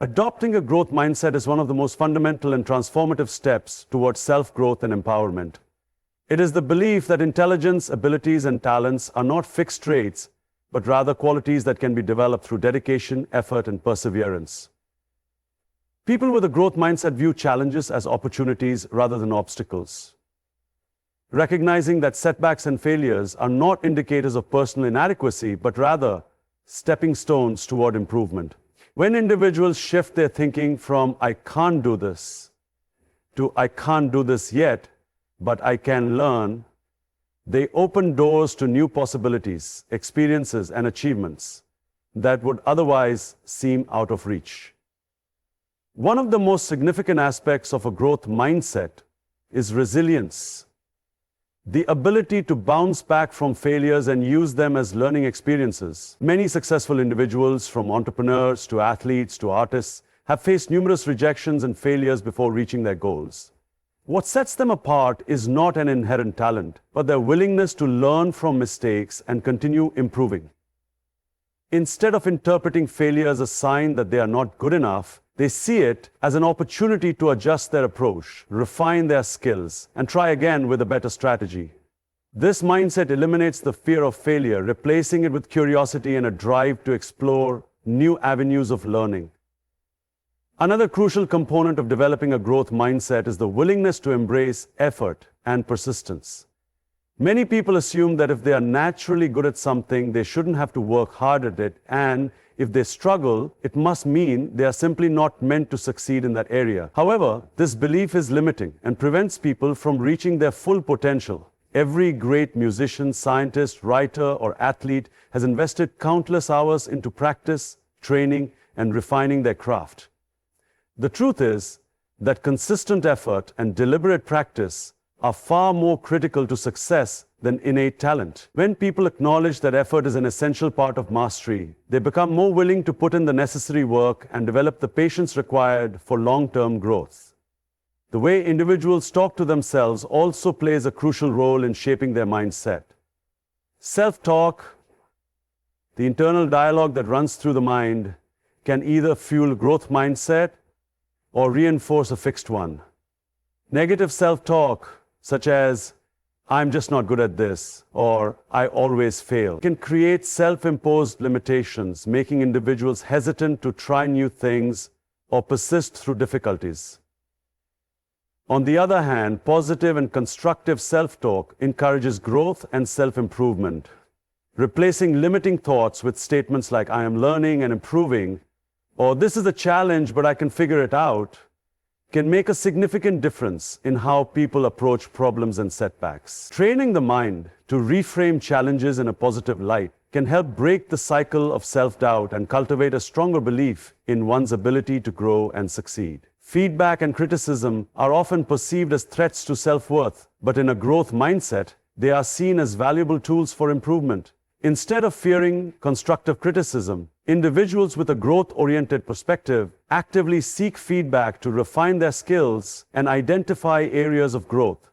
Adopting a growth mindset is one of the most fundamental and transformative steps towards self-growth and empowerment. It is the belief that intelligence, abilities, and talents are not fixed traits, but rather qualities that can be developed through dedication, effort, and perseverance. People with a growth mindset view challenges as opportunities rather than obstacles, recognizing that setbacks and failures are not indicators of personal inadequacy, but rather stepping stones toward improvement. When individuals shift their thinking from "I can't do this" to "I can't do this yet, but I can learn," they open doors to new possibilities, experiences, and achievements that would otherwise seem out of reach. One of the most significant aspects of a growth mindset is resilience. The ability to bounce back from failures and use them as learning experiences. Many successful individuals, from entrepreneurs to athletes to artists, have faced numerous rejections and failures before reaching their goals. What sets them apart is not an inherent talent, but their willingness to learn from mistakes and continue improving. Instead of interpreting failure as a sign that they are not good enough, they see it as an opportunity to adjust their approach, refine their skills, and try again with a better strategy. This mindset eliminates the fear of failure, replacing it with curiosity and a drive to explore new avenues of learning. Another crucial component of developing a growth mindset is the willingness to embrace effort and persistence. Many people assume that if they are naturally good at something, they shouldn't have to work hard at it, and if they struggle, it must mean they are simply not meant to succeed in that area. However, this belief is limiting and prevents people from reaching their full potential. Every great musician, scientist, writer, or athlete has invested countless hours into practice, training, and refining their craft. The truth is that consistent effort and deliberate practice are far more critical to success than innate talent. When people acknowledge that effort is an essential part of mastery, they become more willing to put in the necessary work and develop the patience required for long-term growth. The way individuals talk to themselves also plays a crucial role in shaping their mindset. Self-talk, the internal dialogue that runs through the mind, can either fuel growth mindset or reinforce a fixed one. Negative self-talk, such as "I'm just not good at this" or "I always fail," can create self-imposed limitations, making individuals hesitant to try new things or persist through difficulties. On the other hand, positive and constructive self-talk encourages growth and self-improvement, replacing limiting thoughts with statements like "I am learning and improving," or "this is a challenge, but I can figure it out," can make a significant difference in how people approach problems and setbacks. Training the mind to reframe challenges in a positive light can help break the cycle of self-doubt and cultivate a stronger belief in one's ability to grow and succeed. Feedback and criticism are often perceived as threats to self-worth, but in a growth mindset, they are seen as valuable tools for improvement. Instead of fearing constructive criticism, individuals with a growth-oriented perspective actively seek feedback to refine their skills and identify areas of growth.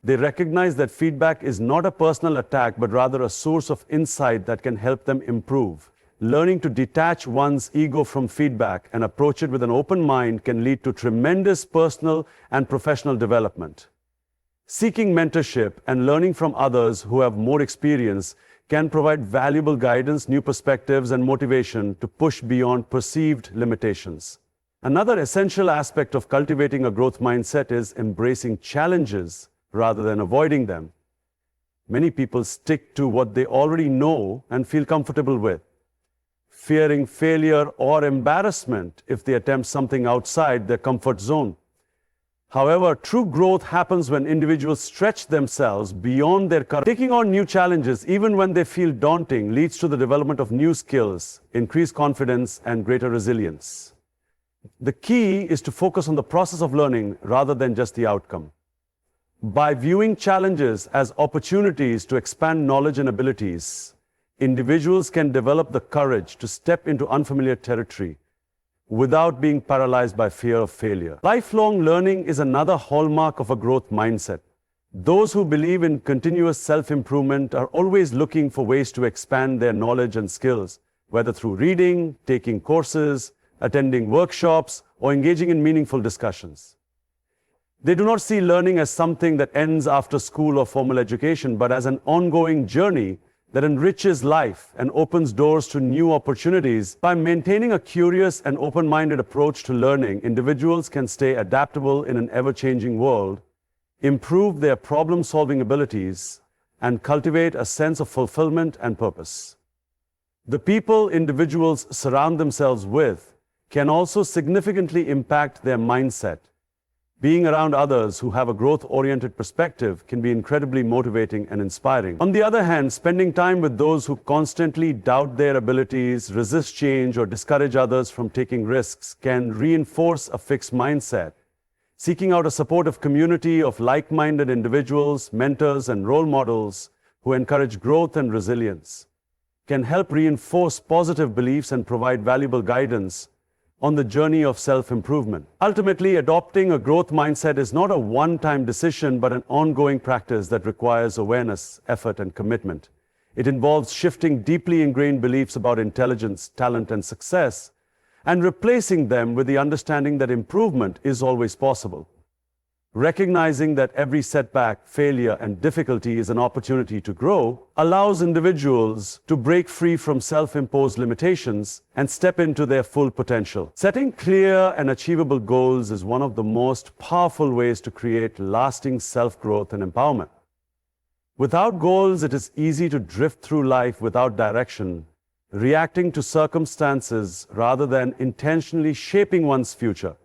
They recognize that feedback is not a personal attack, but rather a source of insight that can help them improve. Learning to detach one's ego from feedback and approach it with an open mind can lead to tremendous personal and professional development. Seeking mentorship and learning from others who have more experience can provide valuable guidance, new perspectives, and motivation to push beyond perceived limitations. Another essential aspect of cultivating a growth mindset is embracing challenges rather than avoiding them. Many people stick to what they already know and feel comfortable with, fearing failure or embarrassment if they attempt something outside their comfort zone. However, true growth happens when individuals stretch themselves beyond their current. Taking on new challenges, even when they feel daunting, leads to the development of new skills, increased confidence, and greater resilience. The key is to focus on the process of learning rather than just the outcome. By viewing challenges as opportunities to expand knowledge and abilities, individuals can develop the courage to step into unfamiliar territory without being paralyzed by fear of failure. Lifelong learning is another hallmark of a growth mindset. Those who believe in continuous self-improvement are always looking for ways to expand their knowledge and skills, whether through reading, taking courses, attending workshops, or engaging in meaningful discussions. They do not see learning as something that ends after school or formal education, but as an ongoing journey that enriches life and opens doors to new opportunities. By maintaining a curious and open-minded approach to learning, individuals can stay adaptable in an ever-changing world, improve their problem-solving abilities, and cultivate a sense of fulfillment and purpose. The people individuals surround themselves with can also significantly impact their mindset. Being around others who have a growth-oriented perspective can be incredibly motivating and inspiring. On the other hand, spending time with those who constantly doubt their abilities, resist change, or discourage others from taking risks can reinforce a fixed mindset. Seeking out a supportive community of like-minded individuals, mentors, and role models who encourage growth and resilience can help reinforce positive beliefs and provide valuable guidance on the journey of self-improvement. Ultimately, adopting a growth mindset is not a one-time decision, but an ongoing practice that requires awareness, effort, and commitment. It involves shifting deeply ingrained beliefs about intelligence, talent, and success, and replacing them with the understanding that improvement is always possible. Recognizing that every setback, failure, and difficulty is an opportunity to grow allows individuals to break free from self-imposed limitations and step into their full potential. Setting clear and achievable goals is one of the most powerful ways to create lasting self-growth and empowerment. Without goals, it is easy to drift through life without direction, reacting to circumstances rather than intentionally shaping one's future.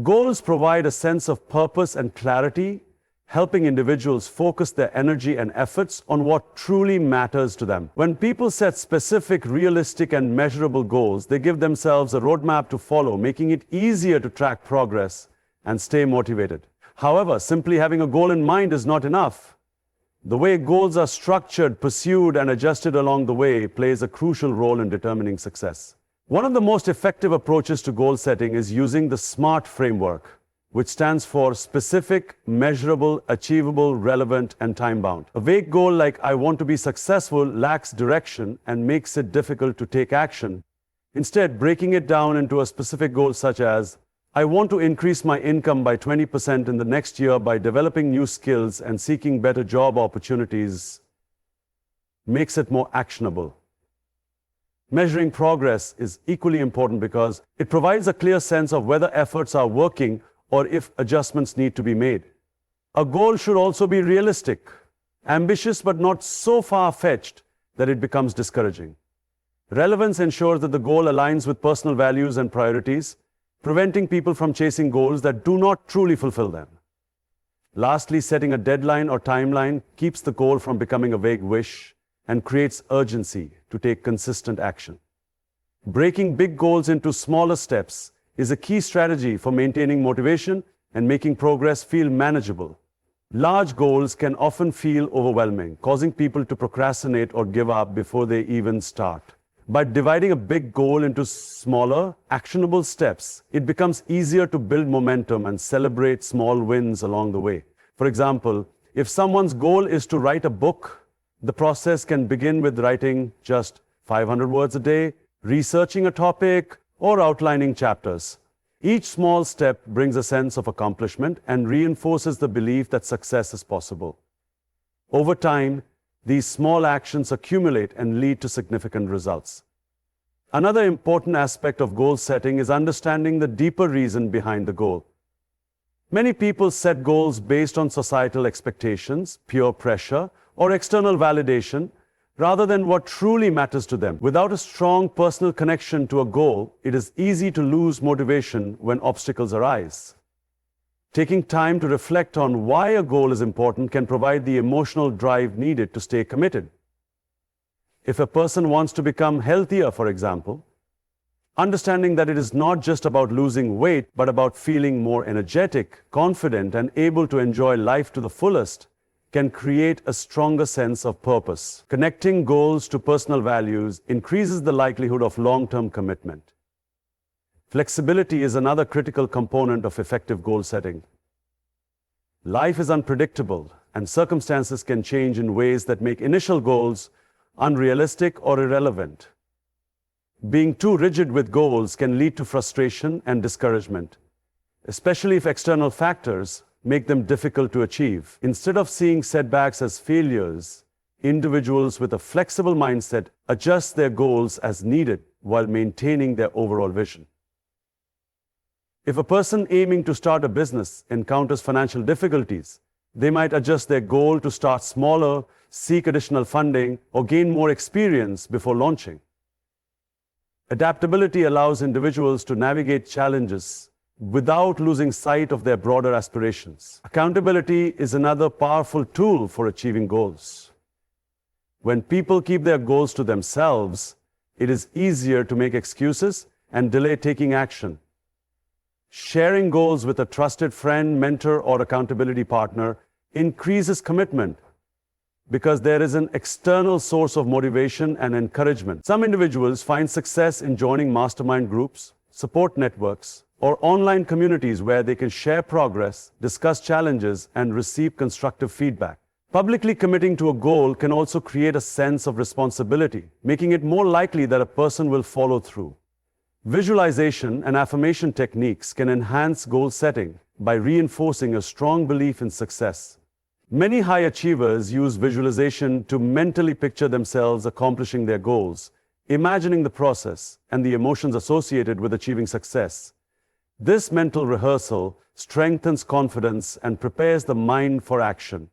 Goals provide a sense of purpose and clarity, helping individuals focus their energy and efforts on what truly matters to them. When people set specific, realistic, and measurable goals, they give themselves a roadmap to follow, making it easier to track progress and stay motivated. However, simply having a goal in mind is not enough. The way goals are structured, pursued, and adjusted along the way plays a crucial role in determining success. One of the most effective approaches to goal setting is using the SMART framework, which stands for specific, measurable, achievable, relevant, and time-bound. A vague goal like "I want to be successful" lacks direction and makes it difficult to take action. Instead, breaking it down into a specific goal such as "I want to increase my income by 20% in the next year by developing new skills and seeking better job opportunities" makes it more actionable. Measuring progress is equally important because it provides a clear sense of whether efforts are working or if adjustments need to be made. A goal should also be realistic, ambitious but not so far-fetched that it becomes discouraging. Relevance ensures that the goal aligns with personal values and priorities, preventing people from chasing goals that do not truly fulfill them. Lastly, setting a deadline or timeline keeps the goal from becoming a vague wish and creates urgency to take consistent action. Breaking big goals into smaller steps is a key strategy for maintaining motivation and making progress feel manageable. Large goals can often feel overwhelming, causing people to procrastinate or give up before they even start. By dividing a big goal into smaller, actionable steps, it becomes easier to build momentum and celebrate small wins along the way. For example, if someone's goal is to write a book, the process can begin with writing just 500 words a day, researching a topic, or outlining chapters. Each small step brings a sense of accomplishment and reinforces the belief that success is possible. Over time, these small actions accumulate and lead to significant results. Another important aspect of goal setting is understanding the deeper reason behind the goal. Many people set goals based on societal expectations, peer pressure, or external validation, rather than what truly matters to them. Without a strong personal connection to a goal, it is easy to lose motivation when obstacles arise. Taking time to reflect on why a goal is important can provide the emotional drive needed to stay committed. If a person wants to become healthier, for example, understanding that it is not just about losing weight, but about feeling more energetic, confident, and able to enjoy life to the fullest, can create a stronger sense of purpose. Connecting goals to personal values increases the likelihood of long-term commitment. Flexibility is another critical component of effective goal setting. Life is unpredictable, and circumstances can change in ways that make initial goals unrealistic or irrelevant. Being too rigid with goals can lead to frustration and discouragement, especially if external factors make them difficult to achieve. Instead of seeing setbacks as failures, individuals with a flexible mindset adjust their goals as needed while maintaining their overall vision. If a person aiming to start a business encounters financial difficulties, they might adjust their goal to start smaller, seek additional funding, or gain more experience before launching. Adaptability allows individuals to navigate challenges without losing sight of their broader aspirations. Accountability is another powerful tool for achieving goals. When people keep their goals to themselves, it is easier to make excuses and delay taking action. Sharing goals with a trusted friend, mentor, or accountability partner increases commitment because there is an external source of motivation and encouragement. Some individuals find success in joining mastermind groups, support networks, or online communities where they can share progress, discuss challenges, and receive constructive feedback. Publicly committing to a goal can also create a sense of responsibility, making it more likely that a person will follow through. Visualization and affirmation techniques can enhance goal setting by reinforcing a strong belief in success. Many high achievers use visualization to mentally picture themselves accomplishing their goals, imagining the process and the emotions associated with achieving success. This mental rehearsal strengthens confidence and prepares the mind for action.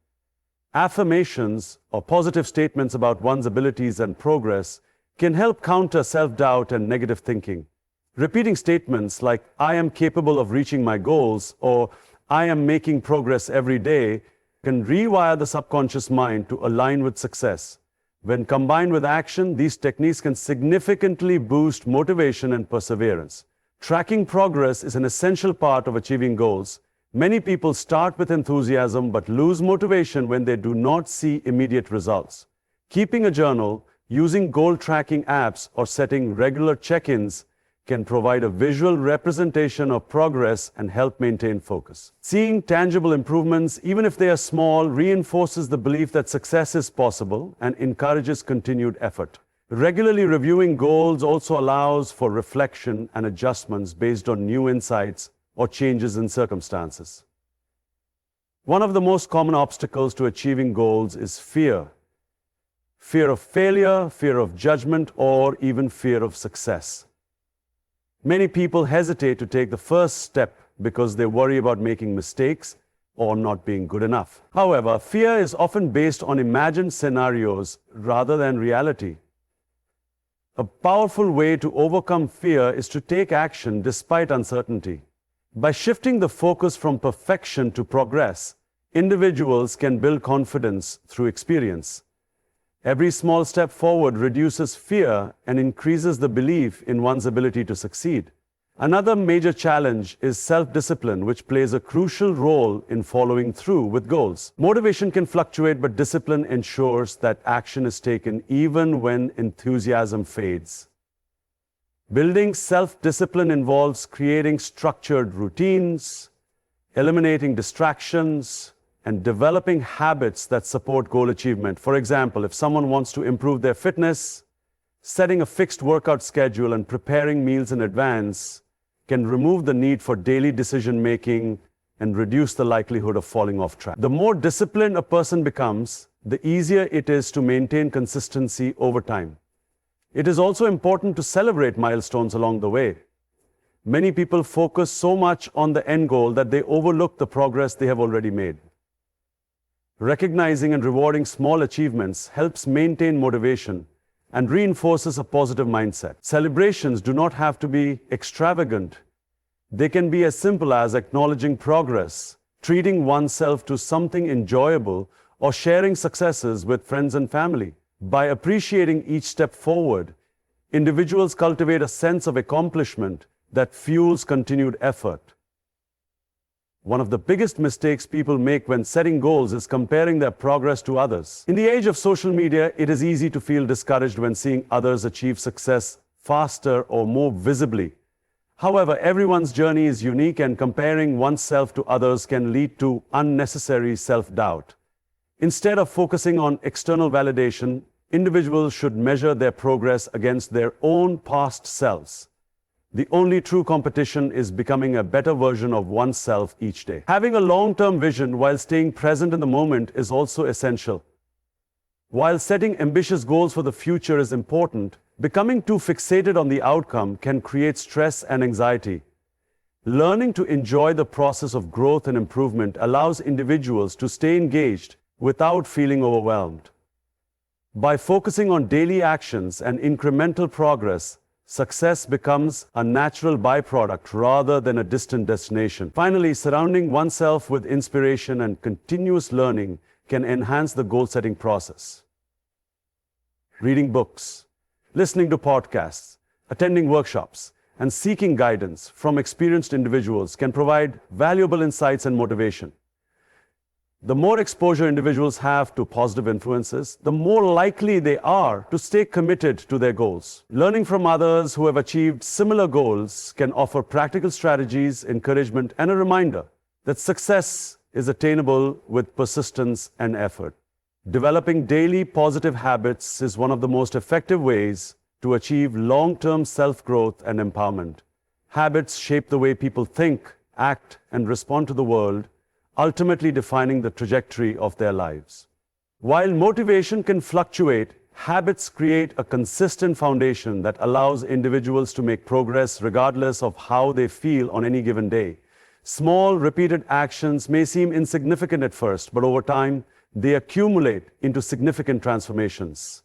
Affirmations, or positive statements about one's abilities and progress, can help counter self-doubt and negative thinking. Repeating statements like, "I am capable of reaching my goals," or "I am making progress every day," can rewire the subconscious mind to align with success. When combined with action, these techniques can significantly boost motivation and perseverance. Tracking progress is an essential part of achieving goals. Many people start with enthusiasm but lose motivation when they do not see immediate results. Keeping a journal, using goal tracking apps, or setting regular check-ins can provide a visual representation of progress and help maintain focus. Seeing tangible improvements, even if they are small, reinforces the belief that success is possible and encourages continued effort. Regularly reviewing goals also allows for reflection and adjustments based on new insights or changes in circumstances. One of the most common obstacles to achieving goals is fear. Fear of failure, fear of judgment, or even fear of success. Many people hesitate to take the first step because they worry about making mistakes or not being good enough. However, fear is often based on imagined scenarios rather than reality. A powerful way to overcome fear is to take action despite uncertainty. By shifting the focus from perfection to progress, individuals can build confidence through experience. Every small step forward reduces fear and increases the belief in one's ability to succeed. Another major challenge is self-discipline, which plays a crucial role in following through with goals. Motivation can fluctuate, but discipline ensures that action is taken even when enthusiasm fades. Building self-discipline involves creating structured routines, eliminating distractions, and developing habits that support goal achievement. For example, if someone wants to improve their fitness, setting a fixed workout schedule and preparing meals in advance can remove the need for daily decision-making and reduce the likelihood of falling off track. The more disciplined a person becomes, the easier it is to maintain consistency over time. It is also important to celebrate milestones along the way. Many people focus so much on the end goal that they overlook the progress they have already made. Recognizing and rewarding small achievements helps maintain motivation and reinforces a positive mindset. Celebrations do not have to be extravagant. They can be as simple as acknowledging progress, treating oneself to something enjoyable, or sharing successes with friends and family. By appreciating each step forward, individuals cultivate a sense of accomplishment that fuels continued effort. One of the biggest mistakes people make when setting goals is comparing their progress to others. In the age of social media, it is easy to feel discouraged when seeing others achieve success faster or more visibly. However, everyone's journey is unique, and comparing oneself to others can lead to unnecessary self-doubt. Instead of focusing on external validation, individuals should measure their progress against their own past selves. The only true competition is becoming a better version of oneself each day. Having a long-term vision while staying present in the moment is also essential. While setting ambitious goals for the future is important, becoming too fixated on the outcome can create stress and anxiety. Learning to enjoy the process of growth and improvement allows individuals to stay engaged without feeling overwhelmed. By focusing on daily actions and incremental progress, success becomes a natural byproduct rather than a distant destination. Finally, surrounding oneself with inspiration and continuous learning can enhance the goal-setting process. Reading books, listening to podcasts, attending workshops, and seeking guidance from experienced individuals can provide valuable insights and motivation. The more exposure individuals have to positive influences, the more likely they are to stay committed to their goals. Learning from others who have achieved similar goals can offer practical strategies, encouragement, and a reminder that success is attainable with persistence and effort. Developing daily positive habits is one of the most effective ways to achieve long-term self-growth and empowerment. Habits shape the way people think, act, and respond to the world, ultimately defining the trajectory of their lives. While motivation can fluctuate, habits create a consistent foundation that allows individuals to make progress regardless of how they feel on any given day. Small, repeated actions may seem insignificant at first, but over time, they accumulate into significant transformations.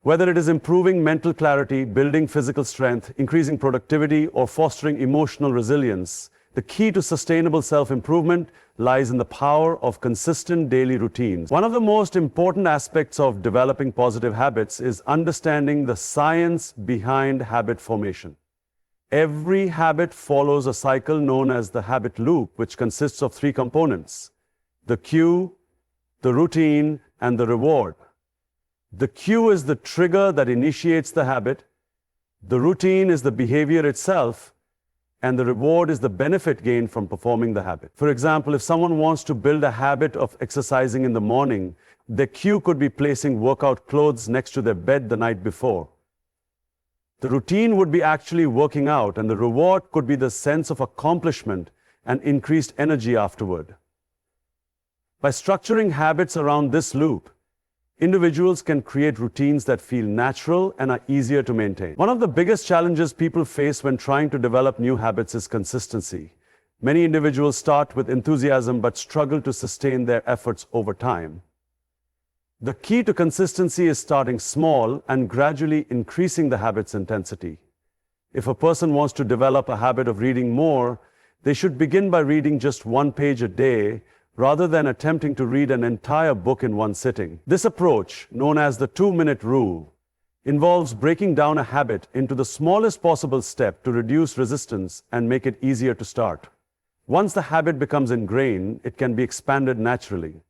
Whether it is improving mental clarity, building physical strength, increasing productivity, or fostering emotional resilience, the key to sustainable self-improvement lies in the power of consistent daily routines. One of the most important aspects of developing positive habits is understanding the science behind habit formation. Every habit follows a cycle known as the habit loop, which consists of three components: the cue, the routine, and the reward. The cue is the trigger that initiates the habit, the routine is the behavior itself, and the reward is the benefit gained from performing the habit. For example, if someone wants to build a habit of exercising in the morning, their cue could be placing workout clothes next to their bed the night before. The routine would be actually working out, and the reward could be the sense of accomplishment and increased energy afterward. By structuring habits around this loop, individuals can create routines that feel natural and are easier to maintain. One of the biggest challenges people face when trying to develop new habits is consistency. Many individuals start with enthusiasm but struggle to sustain their efforts over time. The key to consistency is starting small and gradually increasing the habit's intensity. If a person wants to develop a habit of reading more, they should begin by reading just one page a day, rather than attempting to read an entire book in one sitting. This approach, known as the 2-minute rule, involves breaking down a habit into the smallest possible step to reduce resistance and make it easier to start. Once the habit becomes ingrained, it can be expanded naturally.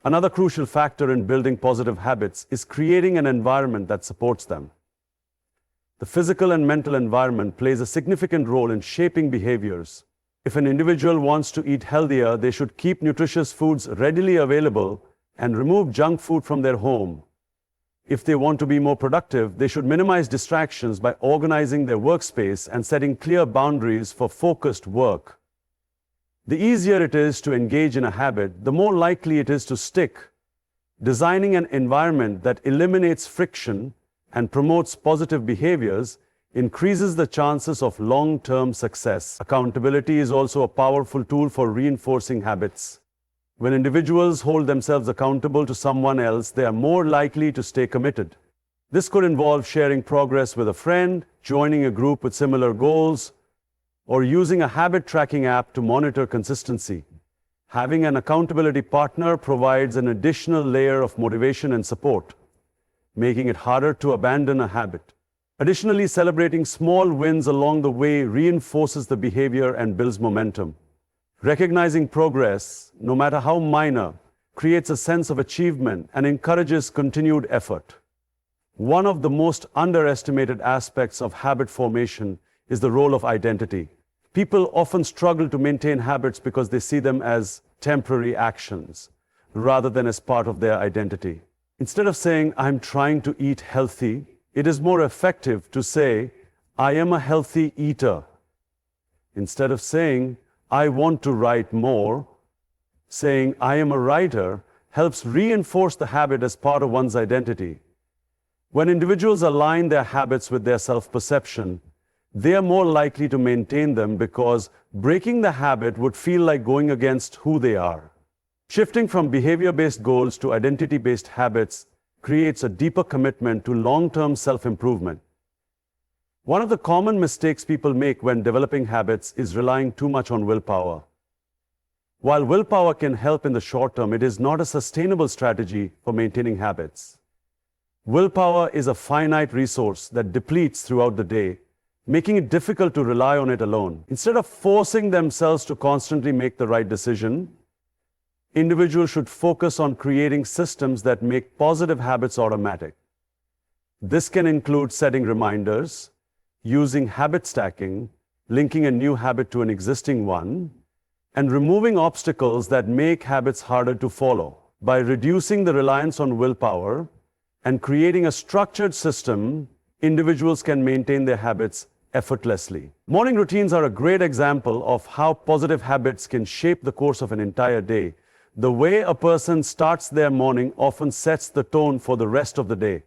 Another crucial factor in building positive habits is creating an environment that supports them. The physical and mental environment plays a significant role in shaping behaviors. If an individual wants to eat healthier, they should keep nutritious foods readily available and remove junk food from their home. If they want to be more productive, they should minimize distractions by organizing their workspace and setting clear boundaries for focused work. The easier it is to engage in a habit, the more likely it is to stick. Designing an environment that eliminates friction and promotes positive behaviors increases the chances of long-term success. Accountability is also a powerful tool for reinforcing habits. When individuals hold themselves accountable to someone else, they are more likely to stay committed. This could involve sharing progress with a friend, joining a group with similar goals, or using a habit tracking app to monitor consistency. Having an accountability partner provides an additional layer of motivation and support, making it harder to abandon a habit. Additionally, celebrating small wins along the way reinforces the behavior and builds momentum. Recognizing progress, no matter how minor, creates a sense of achievement and encourages continued effort. One of the most underestimated aspects of habit formation is the role of identity. People often struggle to maintain habits because they see them as temporary actions, rather than as part of their identity. Instead of saying, I'm trying to eat healthy, it is more effective to say, I am a healthy eater. Instead of saying, I want to write more, saying, I am a writer helps reinforce the habit as part of one's identity. When individuals align their habits with their self-perception, they are more likely to maintain them because breaking the habit would feel like going against who they are. Shifting from behavior-based goals to identity-based habits creates a deeper commitment to long-term self-improvement. One of the common mistakes people make when developing habits is relying too much on willpower. While willpower can help in the short term, it is not a sustainable strategy for maintaining habits. Willpower is a finite resource that depletes throughout the day, making it difficult to rely on it alone. Instead of forcing themselves to constantly make the right decision, individuals should focus on creating systems that make positive habits automatic. This can include setting reminders, using habit stacking, linking a new habit to an existing one, and removing obstacles that make habits harder to follow. By reducing the reliance on willpower and creating a structured system, individuals can maintain their habits effortlessly. Morning routines are a great example of how positive habits can shape the course of an entire day. The way a person starts their morning often sets the tone for the rest of the day.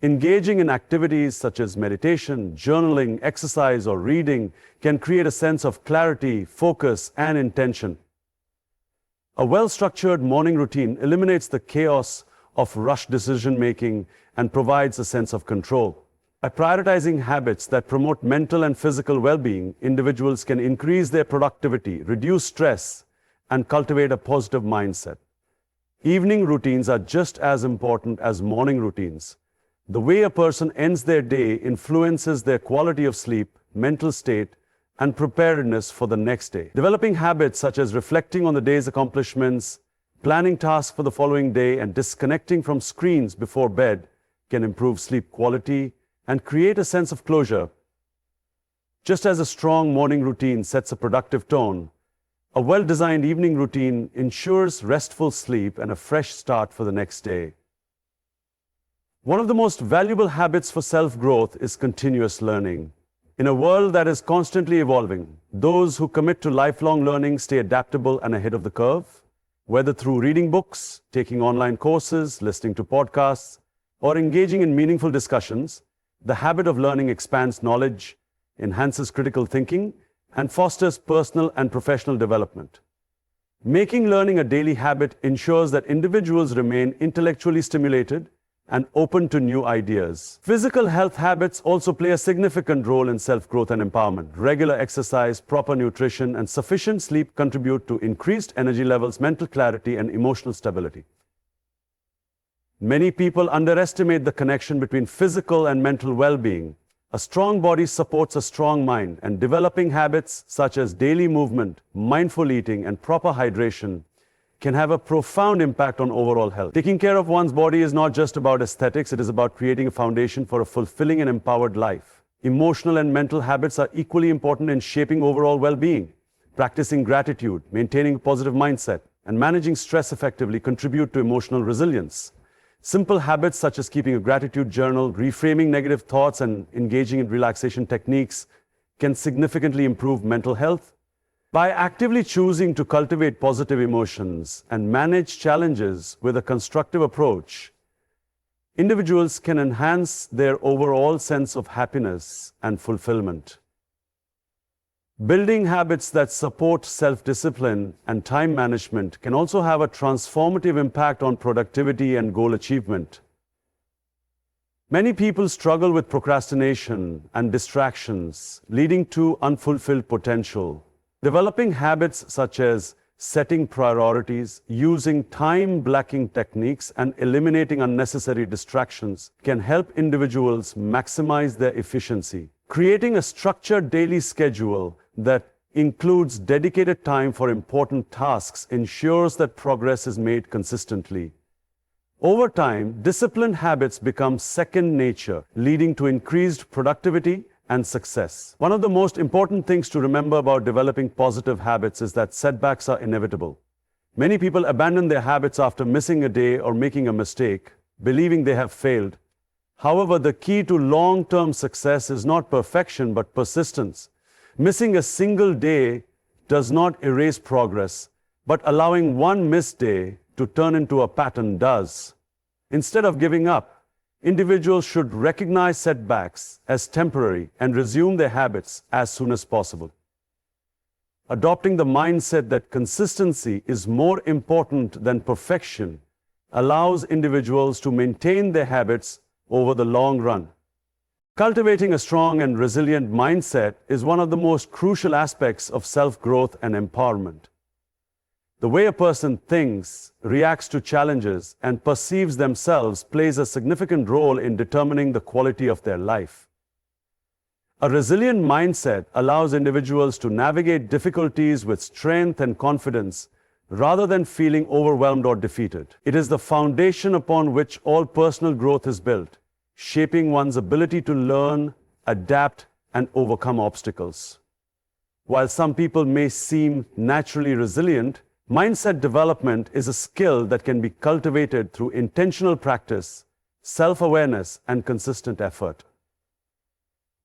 Engaging in activities such as meditation, journaling, exercise, or reading can create a sense of clarity, focus, and intention. A well-structured morning routine eliminates the chaos of rushed decision-making and provides a sense of control. By prioritizing habits that promote mental and physical well-being, individuals can increase their productivity, reduce stress, and cultivate a positive mindset. Evening routines are just as important as morning routines. The way a person ends their day influences their quality of sleep, mental state, and preparedness for the next day. Developing habits such as reflecting on the day's accomplishments, planning tasks for the following day, and disconnecting from screens before bed can improve sleep quality and create a sense of closure. Just as a strong morning routine sets a productive tone, a well-designed evening routine ensures restful sleep and a fresh start for the next day. One of the most valuable habits for self-growth is continuous learning. In a world that is constantly evolving, those who commit to lifelong learning stay adaptable and ahead of the curve. Whether through reading books, taking online courses, listening to podcasts, or engaging in meaningful discussions, the habit of learning expands knowledge, enhances critical thinking, and fosters personal and professional development. Making learning a daily habit ensures that individuals remain intellectually stimulated and open to new ideas. Physical health habits also play a significant role in self-growth and empowerment. Regular exercise, proper nutrition, and sufficient sleep contribute to increased energy levels, mental clarity, and emotional stability. Many people underestimate the connection between physical and mental well-being. A strong body supports a strong mind, and developing habits such as daily movement, mindful eating, and proper hydration can have a profound impact on overall health. Taking care of one's body is not just about aesthetics, it is about creating a foundation for a fulfilling and empowered life. Emotional and mental habits are equally important in shaping overall well-being. Practicing gratitude, maintaining a positive mindset, and managing stress effectively contribute to emotional resilience. Simple habits such as keeping a gratitude journal, reframing negative thoughts, and engaging in relaxation techniques can significantly improve mental health. By actively choosing to cultivate positive emotions and manage challenges with a constructive approach, individuals can enhance their overall sense of happiness and fulfillment. Building habits that support self-discipline and time management can also have a transformative impact on productivity and goal achievement. Many people struggle with procrastination and distractions, leading to unfulfilled potential. Developing habits such as setting priorities, using time blocking techniques, and eliminating unnecessary distractions can help individuals maximize their efficiency. Creating a structured daily schedule that includes dedicated time for important tasks ensures that progress is made consistently. Over time, disciplined habits become second nature, leading to increased productivity and success. One of the most important things to remember about developing positive habits is that setbacks are inevitable. Many people abandon their habits after missing a day or making a mistake, believing they have failed. However, the key to long-term success is not perfection but persistence. Missing a single day does not erase progress, but allowing one missed day to turn into a pattern does. Instead of giving up, individuals should recognize setbacks as temporary and resume their habits as soon as possible. Adopting the mindset that consistency is more important than perfection allows individuals to maintain their habits over the long run. Cultivating a strong and resilient mindset is one of the most crucial aspects of self-growth and empowerment. The way a person thinks, reacts to challenges, and perceives themselves plays a significant role in determining the quality of their life. A resilient mindset allows individuals to navigate difficulties with strength and confidence rather than feeling overwhelmed or defeated. It is the foundation upon which all personal growth is built, shaping one's ability to learn, adapt, and overcome obstacles. While some people may seem naturally resilient, mindset development is a skill that can be cultivated through intentional practice, self-awareness, and consistent effort.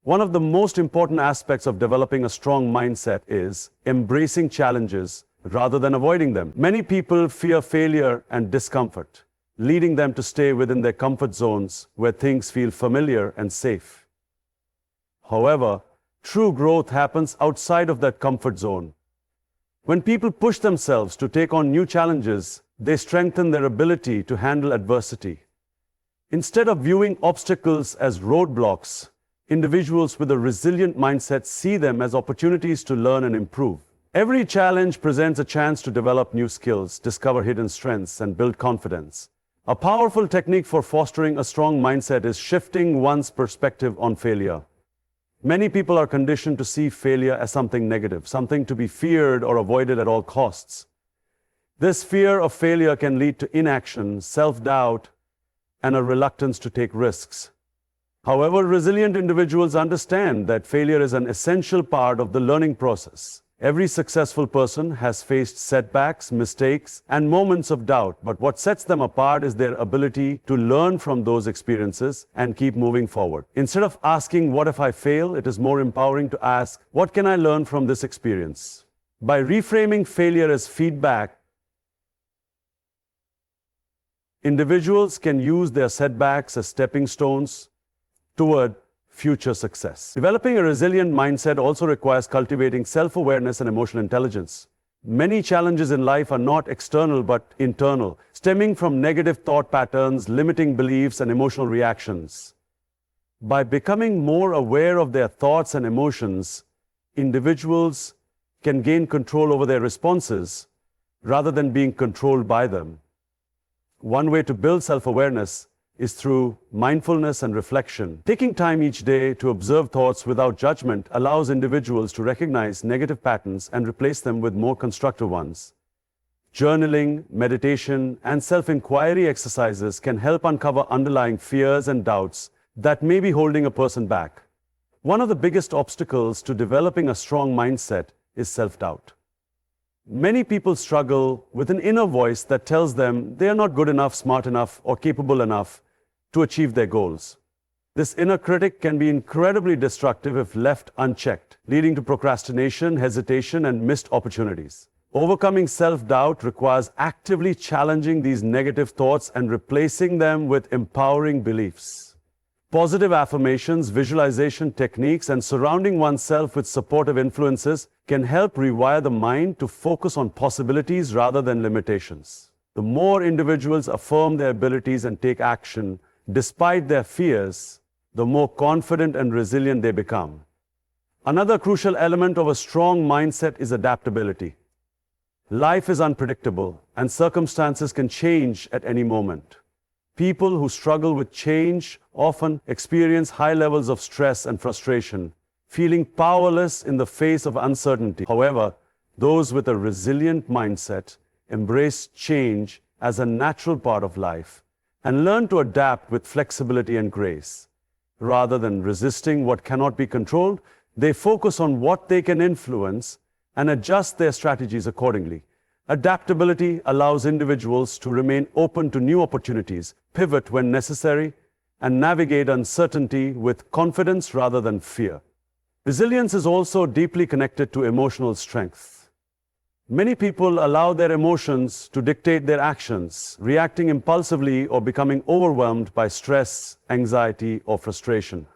One of the most important aspects of developing a strong mindset is embracing challenges rather than avoiding them. Many people fear failure and discomfort, leading them to stay within their comfort zones where things feel familiar and safe. However, true growth happens outside of that comfort zone. When people push themselves to take on new challenges, they strengthen their ability to handle adversity. Instead of viewing obstacles as roadblocks, individuals with a resilient mindset see them as opportunities to learn and improve. Every challenge presents a chance to develop new skills, discover hidden strengths, and build confidence. A powerful technique for fostering a strong mindset is shifting one's perspective on failure. Many people are conditioned to see failure as something negative, something to be feared or avoided at all costs. This fear of failure can lead to inaction, self-doubt, and a reluctance to take risks. However, resilient individuals understand that failure is an essential part of the learning process. Every successful person has faced setbacks, mistakes, and moments of doubt, but what sets them apart is their ability to learn from those experiences and keep moving forward. Instead of asking, "What if I fail?" it is more empowering to ask, "What can I learn from this experience?" By reframing failure as feedback, individuals can use their setbacks as stepping stones toward future success. Developing a resilient mindset also requires cultivating self-awareness and emotional intelligence. Many challenges in life are not external but internal, stemming from negative thought patterns, limiting beliefs, and emotional reactions. By becoming more aware of their thoughts and emotions, individuals can gain control over their responses rather than being controlled by them. One way to build self-awareness is through mindfulness and reflection. Taking time each day to observe thoughts without judgment allows individuals to recognize negative patterns and replace them with more constructive ones. Journaling, meditation, and self-inquiry exercises can help uncover underlying fears and doubts that may be holding a person back. One of the biggest obstacles to developing a strong mindset is self-doubt. Many people struggle with an inner voice that tells them they are not good enough, smart enough, or capable enough to achieve their goals. This inner critic can be incredibly destructive if left unchecked, leading to procrastination, hesitation, and missed opportunities. Overcoming self-doubt requires actively challenging these negative thoughts and replacing them with empowering beliefs. Positive affirmations, visualization techniques, and surrounding oneself with supportive influences can help rewire the mind to focus on possibilities rather than limitations. The more individuals affirm their abilities and take action despite their fears, the more confident and resilient they become. Another crucial element of a strong mindset is adaptability. Life is unpredictable, and circumstances can change at any moment. People who struggle with change often experience high levels of stress and frustration, feeling powerless in the face of uncertainty. However, those with a resilient mindset embrace change as a natural part of life and learn to adapt with flexibility and grace. Rather than resisting what cannot be controlled, they focus on what they can influence and adjust their strategies accordingly. Adaptability allows individuals to remain open to new opportunities, pivot when necessary, and navigate uncertainty with confidence rather than fear. Resilience is also deeply connected to emotional strength. Many people allow their emotions to dictate their actions, reacting impulsively or becoming overwhelmed by stress, anxiety, or frustration.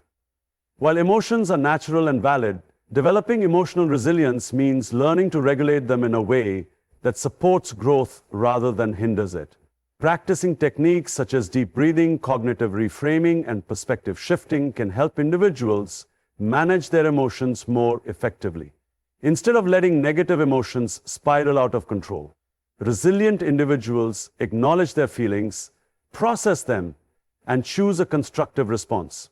While emotions are natural and valid, developing emotional resilience means learning to regulate them in a way that supports growth rather than hinders it. Practicing techniques such as deep breathing, cognitive reframing, and perspective shifting can help individuals manage their emotions more effectively. Instead of letting negative emotions spiral out of control, resilient individuals acknowledge their feelings, process them, and choose a constructive response.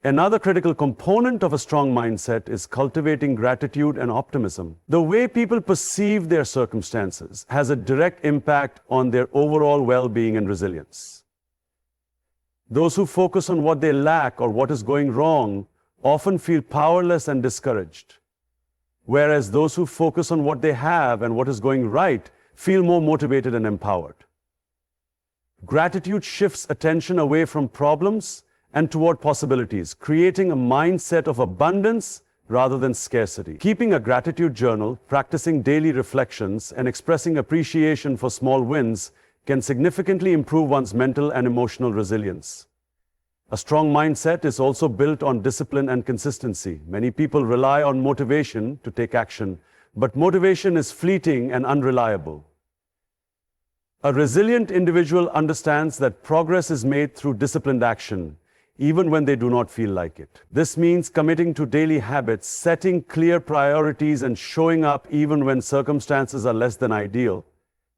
Another critical component of a strong mindset is cultivating gratitude and optimism. The way people perceive their circumstances has a direct impact on their overall well-being and resilience. Those who focus on what they lack or what is going wrong often feel powerless and discouraged, whereas those who focus on what they have and what is going right feel more motivated and empowered. Gratitude shifts attention away from problems and toward possibilities, creating a mindset of abundance rather than scarcity. Keeping a gratitude journal, practicing daily reflections, and expressing appreciation for small wins can significantly improve one's mental and emotional resilience. A strong mindset is also built on discipline and consistency. Many people rely on motivation to take action, but motivation is fleeting and unreliable. A resilient individual understands that progress is made through disciplined action, even when they do not feel like it. This means committing to daily habits, setting clear priorities, and showing up even when circumstances are less than ideal.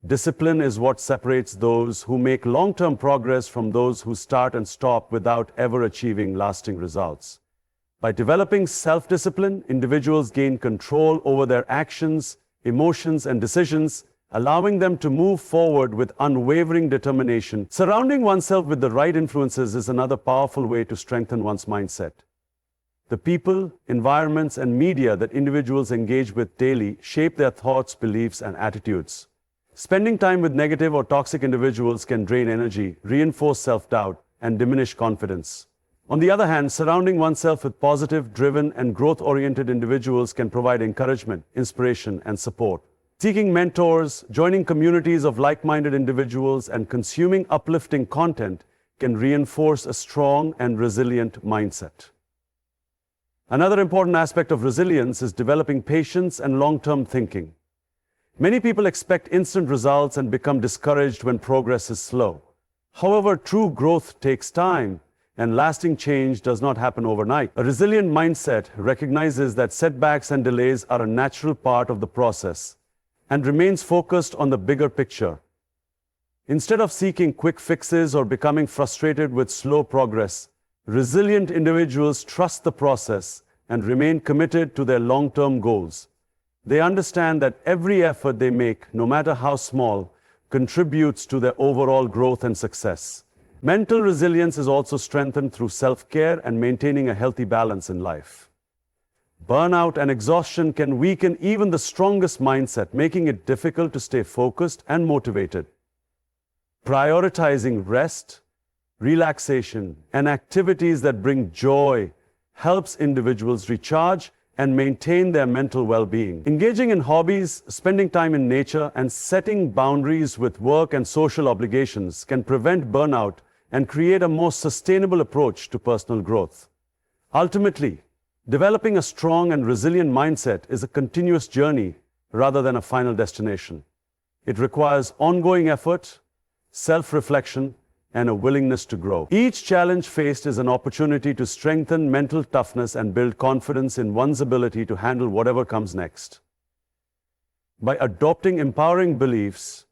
Discipline is what separates those who make long-term progress from those who start and stop without ever achieving lasting results. By developing self-discipline, individuals gain control over their actions, emotions, and decisions, allowing them to move forward with unwavering determination. Surrounding oneself with the right influences is another powerful way to strengthen one's mindset. The people, environments, and media that individuals engage with daily shape their thoughts, beliefs, and attitudes. Spending time with negative or toxic individuals can drain energy, reinforce self-doubt, and diminish confidence. On the other hand, surrounding oneself with positive, driven, and growth-oriented individuals can provide encouragement, inspiration, and support. Seeking mentors, joining communities of like-minded individuals, and consuming uplifting content can reinforce a strong and resilient mindset. Another important aspect of resilience is developing patience and long-term thinking. Many people expect instant results and become discouraged when progress is slow. However, true growth takes time, and lasting change does not happen overnight. A resilient mindset recognizes that setbacks and delays are a natural part of the process and remains focused on the bigger picture. Instead of seeking quick fixes or becoming frustrated with slow progress, resilient individuals trust the process and remain committed to their long-term goals. They understand that every effort they make, no matter how small, contributes to their overall growth and success. Mental resilience is also strengthened through self-care and maintaining a healthy balance in life. Burnout and exhaustion can weaken even the strongest mindset, making it difficult to stay focused and motivated. Prioritizing rest, relaxation, and activities that bring joy helps individuals recharge and maintain their mental well-being. Engaging in hobbies, spending time in nature, and setting boundaries with work and social obligations can prevent burnout and create a more sustainable approach to personal growth. Ultimately, developing a strong and resilient mindset is a continuous journey rather than a final destination. It requires ongoing effort, self-reflection, and a willingness to grow. Each challenge faced is an opportunity to strengthen mental toughness and build confidence in one's ability to handle whatever comes next. By adopting empowering beliefs,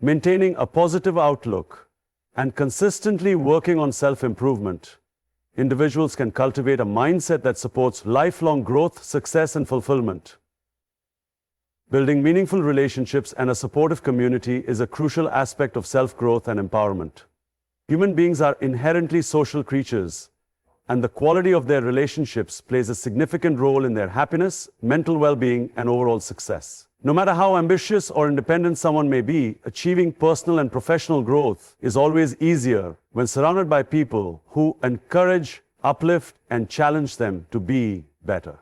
maintaining a positive outlook, and consistently working on self-improvement, individuals can cultivate a mindset that supports lifelong growth, success, and fulfillment. Building meaningful relationships and a supportive community is a crucial aspect of self-growth and empowerment. Human beings are inherently social creatures, and the quality of their relationships plays a significant role in their happiness, mental well-being, and overall success. No matter how ambitious or independent someone may be, achieving personal and professional growth is always easier when surrounded by people who encourage, uplift, and challenge them to be better.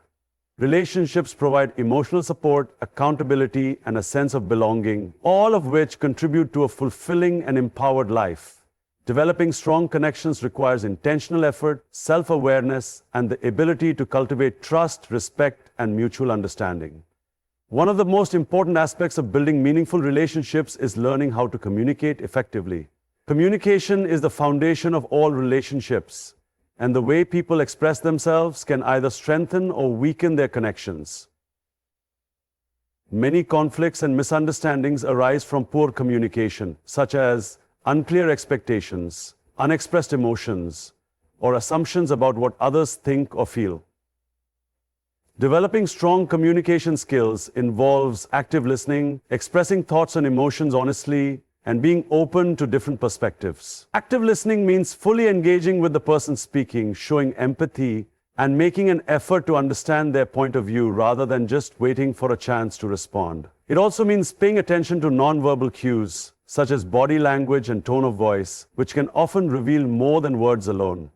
Relationships provide emotional support, accountability, and a sense of belonging, all of which contribute to a fulfilling and empowered life. Developing strong connections requires intentional effort, self-awareness, and the ability to cultivate trust, respect, and mutual understanding. One of the most important aspects of building meaningful relationships is learning how to communicate effectively. Communication is the foundation of all relationships, and the way people express themselves can either strengthen or weaken their connections. Many conflicts and misunderstandings arise from poor communication, such as unclear expectations, unexpressed emotions, or assumptions about what others think or feel. Developing strong communication skills involves active listening, expressing thoughts and emotions honestly, and being open to different perspectives. Active listening means fully engaging with the person speaking, showing empathy, and making an effort to understand their point of view rather than just waiting for a chance to respond. It also means paying attention to nonverbal cues, such as body language and tone of voice, which can often reveal more than words alone.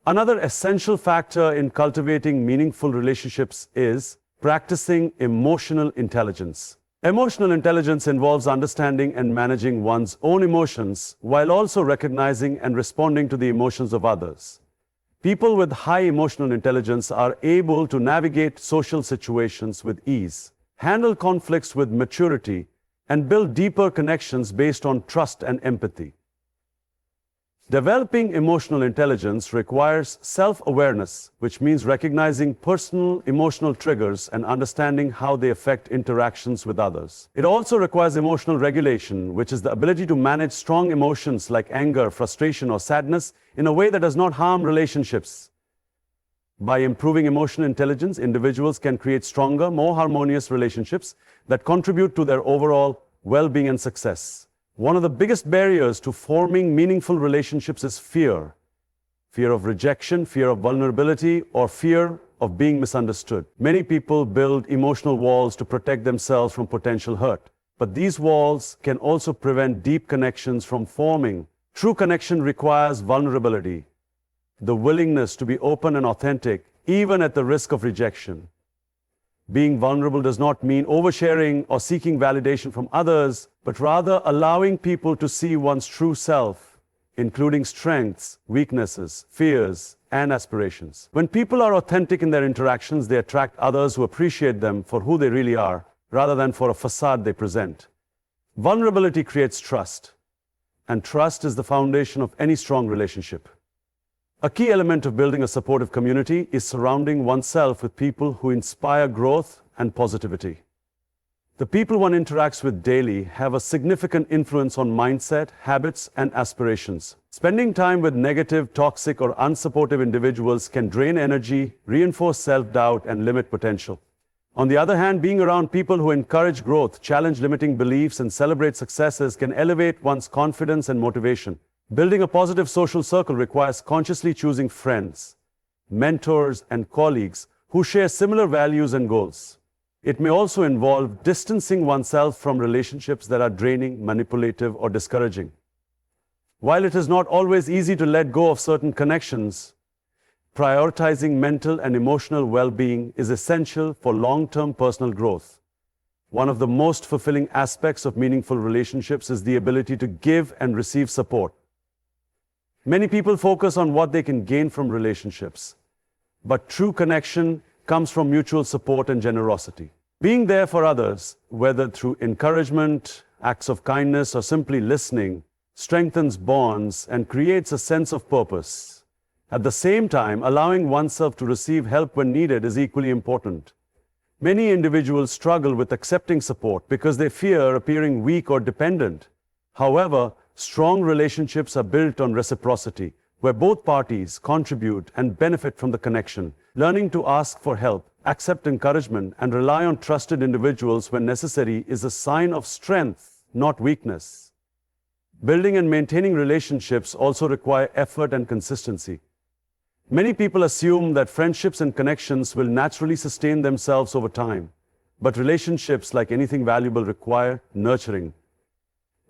Another essential factor in cultivating meaningful relationships is practicing emotional intelligence. Emotional intelligence involves understanding and managing one's own emotions while also recognizing and responding to the emotions of others. People with high emotional intelligence are able to navigate social situations with ease, handle conflicts with maturity, and build deeper connections based on trust and empathy. Developing emotional intelligence requires self-awareness, which means recognizing personal emotional triggers and understanding how they affect interactions with others. It also requires emotional regulation, which is the ability to manage strong emotions like anger, frustration, or sadness in a way that does not harm relationships. By improving emotional intelligence, individuals can create stronger, more harmonious relationships that contribute to their overall well-being and success. One of the biggest barriers to forming meaningful relationships is fear. Fear of rejection, fear of vulnerability, or fear of being misunderstood. Many people build emotional walls to protect themselves from potential hurt. But these walls can also prevent deep connections from forming. True connection requires vulnerability, the willingness to be open and authentic, even at the risk of rejection. Being vulnerable does not mean oversharing or seeking validation from others, but rather allowing people to see one's true self, including strengths, weaknesses, fears, and aspirations. When people are authentic in their interactions, they attract others who appreciate them for who they really are, rather than for a facade they present. Vulnerability creates trust, and trust is the foundation of any strong relationship. A key element of building a supportive community is surrounding oneself with people who inspire growth and positivity. The people one interacts with daily have a significant influence on mindset, habits, and aspirations. Spending time with negative, toxic, or unsupportive individuals can drain energy, reinforce self-doubt, and limit potential. On the other hand, being around people who encourage growth, challenge limiting beliefs, and celebrate successes can elevate one's confidence and motivation. Building a positive social circle requires consciously choosing friends, mentors, and colleagues who share similar values and goals. It may also involve distancing oneself from relationships that are draining, manipulative, or discouraging. While it is not always easy to let go of certain connections, prioritizing mental and emotional well-being is essential for long-term personal growth. One of the most fulfilling aspects of meaningful relationships is the ability to give and receive support. Many people focus on what they can gain from relationships, but true connection comes from mutual support and generosity. Being there for others, whether through encouragement, acts of kindness, or simply listening, strengthens bonds and creates a sense of purpose. At the same time, allowing oneself to receive help when needed is equally important. Many individuals struggle with accepting support because they fear appearing weak or dependent. However, strong relationships are built on reciprocity, where both parties contribute and benefit from the connection. Learning to ask for help, accept encouragement, and rely on trusted individuals when necessary is a sign of strength, not weakness. Building and maintaining relationships also require effort and consistency. Many people assume that friendships and connections will naturally sustain themselves over time. But relationships, like anything valuable, require nurturing.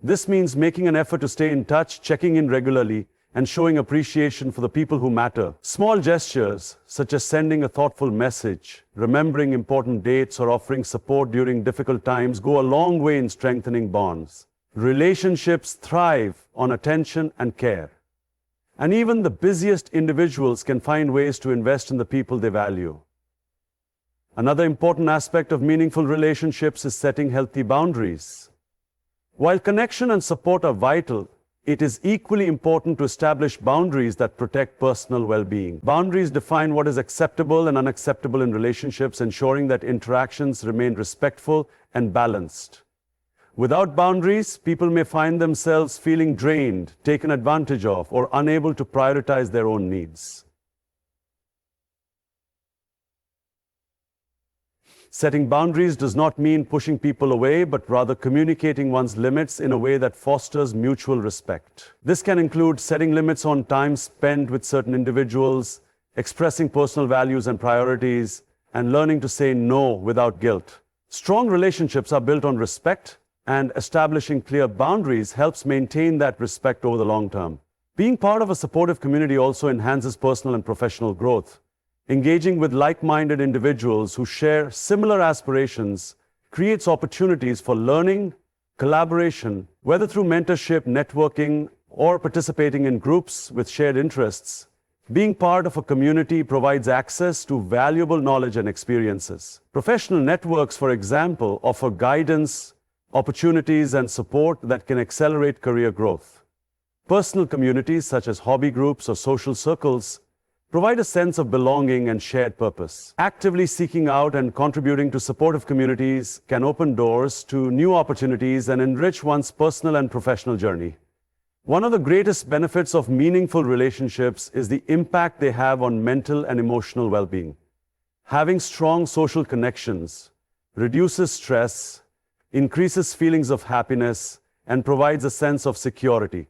This means making an effort to stay in touch, checking in regularly, and showing appreciation for the people who matter. Small gestures, such as sending a thoughtful message, remembering important dates, or offering support during difficult times, go a long way in strengthening bonds. Relationships thrive on attention and care. And even the busiest individuals can find ways to invest in the people they value. Another important aspect of meaningful relationships is setting healthy boundaries. While connection and support are vital, it is equally important to establish boundaries that protect personal well-being. Boundaries define what is acceptable and unacceptable in relationships, ensuring that interactions remain respectful and balanced. Without boundaries, people may find themselves feeling drained, taken advantage of, or unable to prioritize their own needs. Setting boundaries does not mean pushing people away, but rather communicating one's limits in a way that fosters mutual respect. This can include setting limits on time spent with certain individuals, expressing personal values and priorities, and learning to say no without guilt. Strong relationships are built on respect, and establishing clear boundaries helps maintain that respect over the long term. Being part of a supportive community also enhances personal and professional growth. Engaging with like-minded individuals who share similar aspirations creates opportunities for learning, collaboration, whether through mentorship, networking, or participating in groups with shared interests. Being part of a community provides access to valuable knowledge and experiences. Professional networks, for example, offer guidance, opportunities, and support that can accelerate career growth. Personal communities, such as hobby groups or social circles, provide a sense of belonging and shared purpose. Actively seeking out and contributing to supportive communities can open doors to new opportunities and enrich one's personal and professional journey. One of the greatest benefits of meaningful relationships is the impact they have on mental and emotional well-being. Having strong social connections reduces stress, increases feelings of happiness, and provides a sense of security.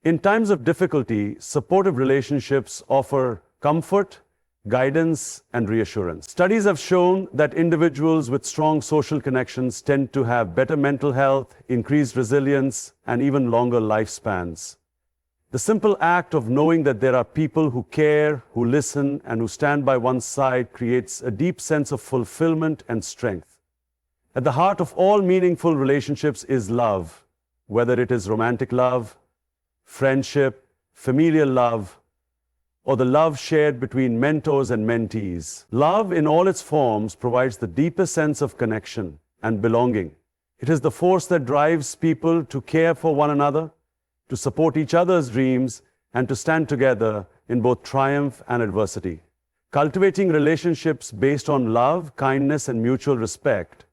In times of difficulty, supportive relationships offer comfort, guidance, and reassurance. Studies have shown that individuals with strong social connections tend to have better mental health, increased resilience, and even longer lifespans. The simple act of knowing that there are people who care, who listen, and who stand by one's side creates a deep sense of fulfillment and strength. At the heart of all meaningful relationships is love, whether it is romantic love, friendship, familial love, or the love shared between mentors and mentees. Love in all its forms provides the deepest sense of connection and belonging. It is the force that drives people to care for one another, to support each other's dreams, and to stand together in both triumph and adversity. Cultivating relationships based on love, kindness, and mutual respect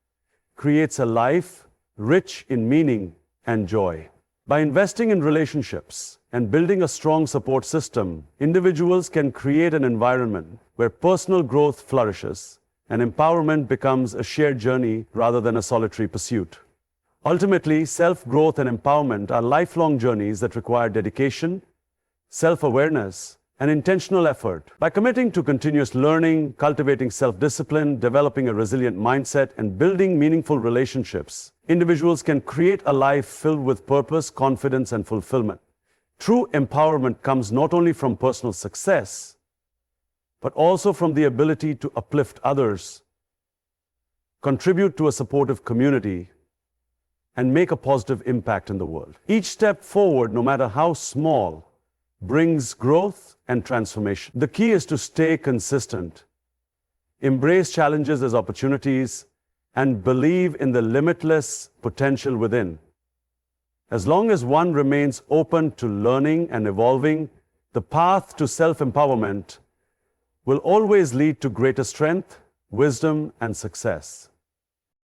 creates a life rich in meaning and joy. By investing in relationships and building a strong support system, individuals can create an environment where personal growth flourishes and empowerment becomes a shared journey rather than a solitary pursuit. Ultimately, self-growth and empowerment are lifelong journeys that require dedication, self-awareness, and intentional effort. By committing to continuous learning, cultivating self-discipline, developing a resilient mindset, and building meaningful relationships, individuals can create a life filled with purpose, confidence, and fulfillment. True empowerment comes not only from personal success, but also from the ability to uplift others, contribute to a supportive community, and make a positive impact in the world. Each step forward, no matter how small, brings growth and transformation. The key is to stay consistent, embrace challenges as opportunities, and believe in the limitless potential within. As long as one remains open to learning and evolving, the path to self-empowerment will always lead to greater strength, wisdom, and success.